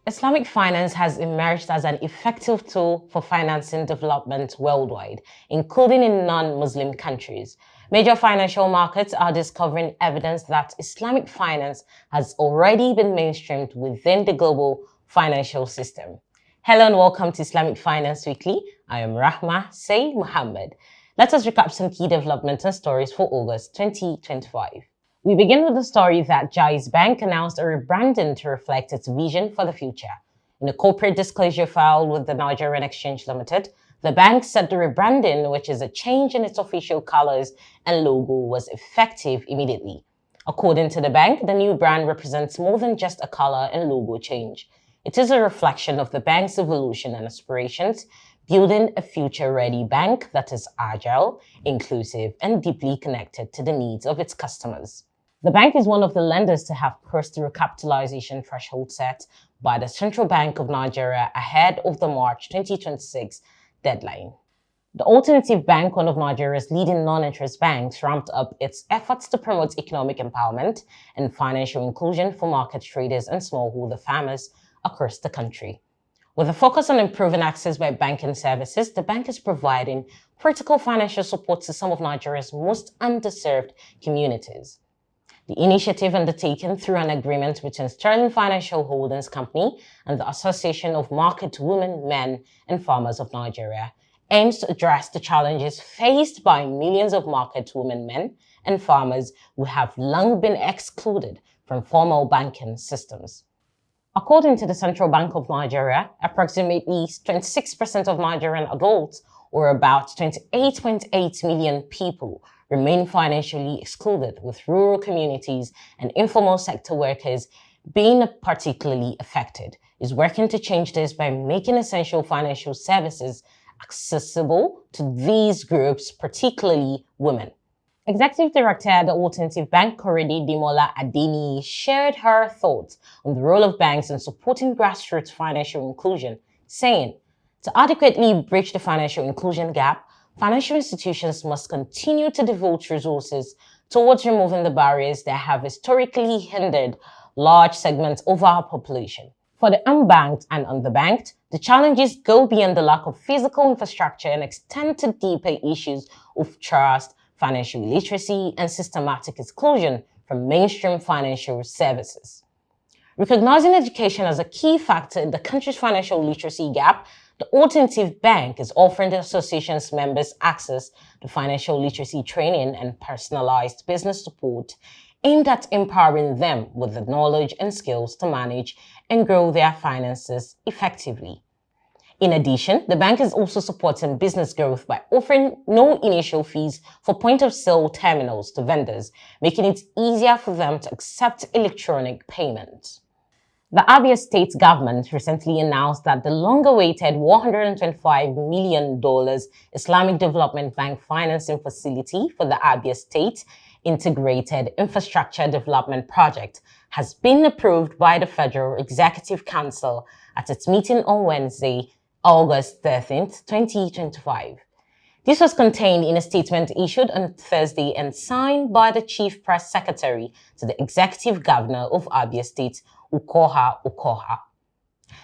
Islamic finance has emerged as an effective tool for financing development worldwide, including in non-Muslim countries. Major financial markets are discovering evidence that Islamic finance has already been mainstreamed within the global financial system. Hello and welcome to Islamic Finance Weekly. I am Rahma Say Muhammad. Let us recap some key developments and stories for August 2025. We begin with the story that Jaiz Bank announced a rebranding to reflect its vision for the future. In a corporate disclosure filed with the Nigerian Exchange Limited, the bank said the rebranding, which is a change in its official colors and logo, was effective immediately. According to the bank, the new brand represents more than just a color and logo change. It is a reflection of the bank's evolution and aspirations, building a future-ready bank that is agile, inclusive, and deeply connected to the needs of its customers. The bank is one of the lenders to have crossed the recapitalization threshold set by the Central Bank of Nigeria ahead of the March 2026 deadline. The Alternative Bank, one of Nigeria's leading non-interest banks, ramped up its efforts to promote economic empowerment and financial inclusion for market traders and smallholder farmers across the country. With a focus on improving access by banking services, the bank is providing critical financial support to some of Nigeria's most underserved communities. The initiative, undertaken through an agreement between Sterling Financial Holdings Company and the Association of Market Women, Men, and Farmers of Nigeria, aims to address the challenges faced by millions of market women, men, and farmers who have long been excluded from formal banking systems. According to the Central Bank of Nigeria, approximately 26% of Nigerian adults, or about 28.8 million people, remain financially excluded, with rural communities and informal sector workers being particularly affected. Is working to change this by making essential financial services accessible to these groups, particularly women. Executive Director at the Alternative Bank, Korede Demola Adeni, shared her thoughts on the role of banks in supporting grassroots financial inclusion, saying, "To adequately bridge the financial inclusion gap, financial institutions must continue to devote resources towards removing the barriers that have historically hindered large segments of our population. For the unbanked and underbanked, the challenges go beyond the lack of physical infrastructure and extend to deeper issues of trust, financial illiteracy, and systematic exclusion from mainstream financial services." Recognizing education as a key factor in the country's financial literacy gap, the Alternative Bank is offering the association's members access to financial literacy training and personalized business support aimed at empowering them with the knowledge and skills to manage and grow their finances effectively. In addition, the bank is also supporting business growth by offering no initial fees for point-of-sale terminals to vendors, making it easier for them to accept electronic payments. The Abia State government recently announced that the long-awaited $125 million Islamic Development Bank financing facility for the Abia State Integrated Infrastructure Development Project has been approved by the Federal Executive Council at its meeting on Wednesday, August 13th, 2025. This was contained in a statement issued on Thursday and signed by the Chief Press Secretary to the Executive Governor of Abia State, Ukoha Ukoha.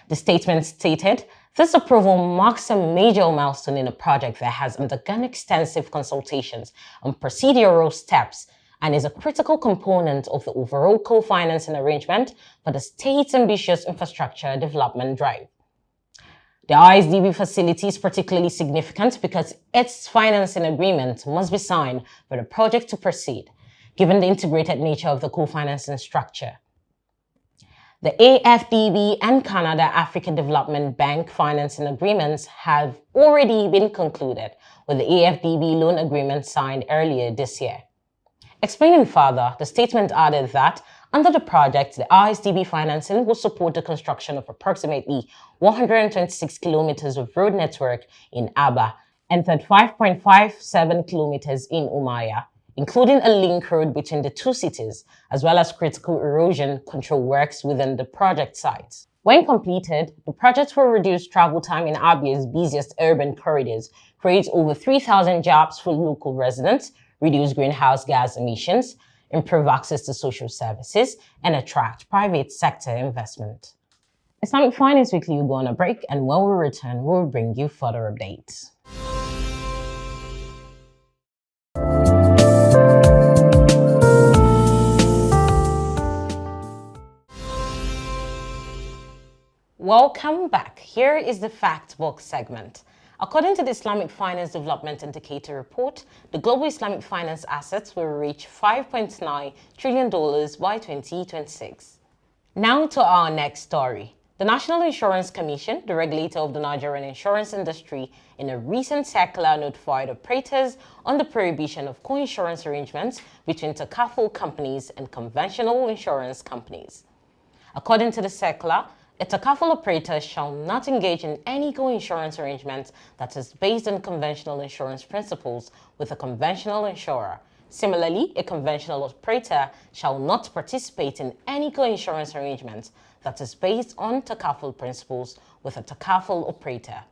The statement stated, "This approval marks a major milestone in a project that has undergone extensive consultations and procedural steps and is a critical component of the overall co-financing arrangement for the state's ambitious infrastructure development drive." The ISDB facility is particularly significant because its financing agreement must be signed for the project to proceed, given the integrated nature of the co-financing structure. The AFDB and Canada African Development Bank financing agreements have already been concluded, with the AFDB loan agreement signed earlier this year. Explaining further, the statement added that under the project, the ISDB financing will support the construction of approximately 126 kilometers of road network in Aba and 35.57 kilometers in Umaya, including a link road between the two cities, as well as critical erosion control works within the project sites. When completed, the project will reduce travel time in Abia's busiest urban corridors, create over 3,000 jobs for local residents, reduce greenhouse gas emissions, improve access to social services, and attract private sector investment. Islamic Finance Weekly will go on a break, and when we return, we'll bring you further updates. Welcome back. Here is the Fact Box segment. According to the Islamic Finance Development Indicator report, the global Islamic finance assets will reach $5.9 trillion by 2026. Now to our next story. The National Insurance Commission, the regulator of the Nigerian insurance industry, in a recent circular notified operators on the prohibition of co-insurance arrangements between takaful companies and conventional insurance companies. According to the circular, a takaful operator shall not engage in any co-insurance arrangement that is based on conventional insurance principles with a conventional insurer. Similarly, a conventional operator shall not participate in any co-insurance arrangement that is based on takaful principles with a takaful operator.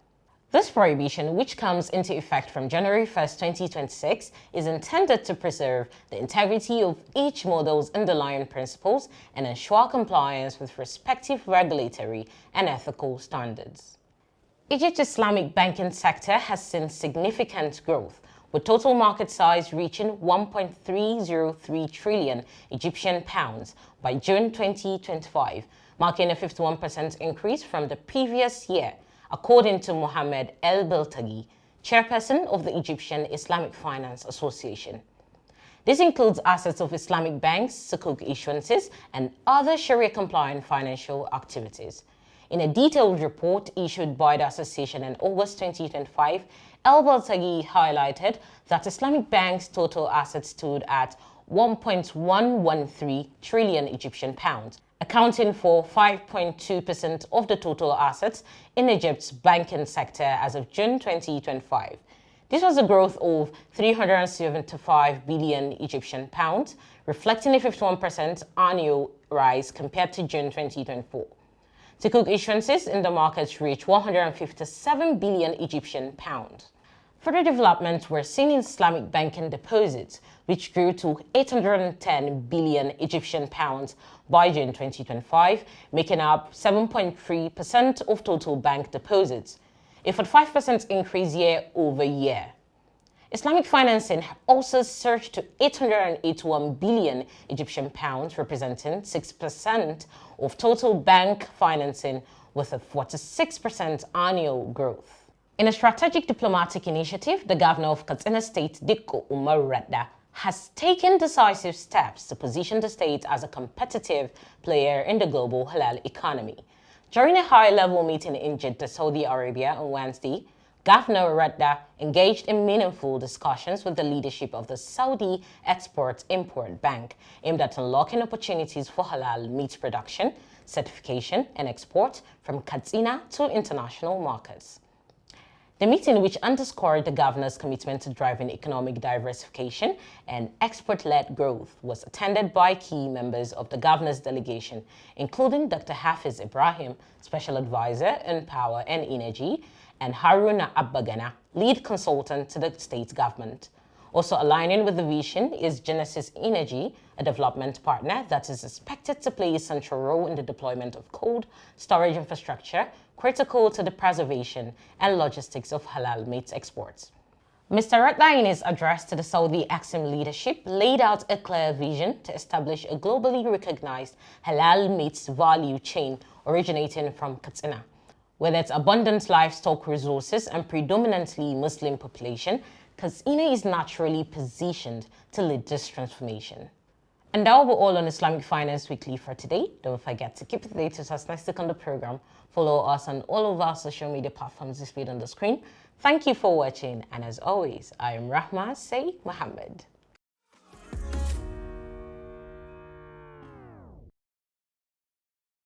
This prohibition, which comes into effect from January 1st, 2026, is intended to preserve the integrity of each model's underlying principles and ensure compliance with respective regulatory and ethical standards. Egypt's Islamic banking sector has seen significant growth, with total market size reaching 1.303 trillion Egyptian pounds by June 2025, marking a 51% increase from the previous year, according to Mohammed El-Beltagi, chairperson of the Egyptian Islamic Finance Association. This includes assets of Islamic banks, sukuk issuances, and other Sharia-compliant financial activities. In a detailed report issued by the association in August 2025, El-Beltagi highlighted that Islamic banks' total assets stood at 1.113 trillion Egyptian pounds, accounting for 5.2% of the total assets in Egypt's banking sector as of June 2025. This was a growth of 375 billion Egyptian pounds, reflecting a 51% annual rise compared to June 2024. Sukuk issuances in the markets reached 157 billion Egyptian pounds. Further developments were seen in Islamic banking deposits, which grew to 810 billion Egyptian pounds by June 2025, making up 7.3% of total bank deposits, a 45% increase year over year. Islamic financing also surged to 881 billion Egyptian pounds, representing 6% of total bank financing, with a 46% annual growth. In a strategic diplomatic initiative, the governor of Katsina State, Dikko Umar Radda, has taken decisive steps to position the state as a competitive player in the global halal economy. During a high-level meeting in Jeddah, Saudi Arabia on Wednesday, Governor Radda engaged in meaningful discussions with the leadership of the Saudi Export-Import Bank, aimed at unlocking opportunities for halal meat production, certification, and export from Katsina to international markets. The meeting, which underscored the governor's commitment to driving economic diversification and export-led growth, was attended by key members of the governor's delegation, including Dr. Hafiz Ibrahim, Special Advisor on Power and Energy, and Haruna Abbagana, lead consultant to the state government. Also aligning with the vision is Genesis Energy, a development partner that is expected to play a central role in the deployment of cold storage infrastructure critical to the preservation and logistics of halal meat exports. Mr. Radda, in his address to the Saudi Exim leadership, laid out a clear vision to establish a globally recognized halal meats value chain originating from Katsina. With its abundant livestock resources and predominantly Muslim population, Katsina is naturally positioned to lead this transformation. And that will be all on Islamic Finance Weekly for today. Don't forget to keep the latest as next on the program. Follow us on all of our social media platforms displayed on the screen. Thank you for watching, and as always, I am Rahma Say Mohammed.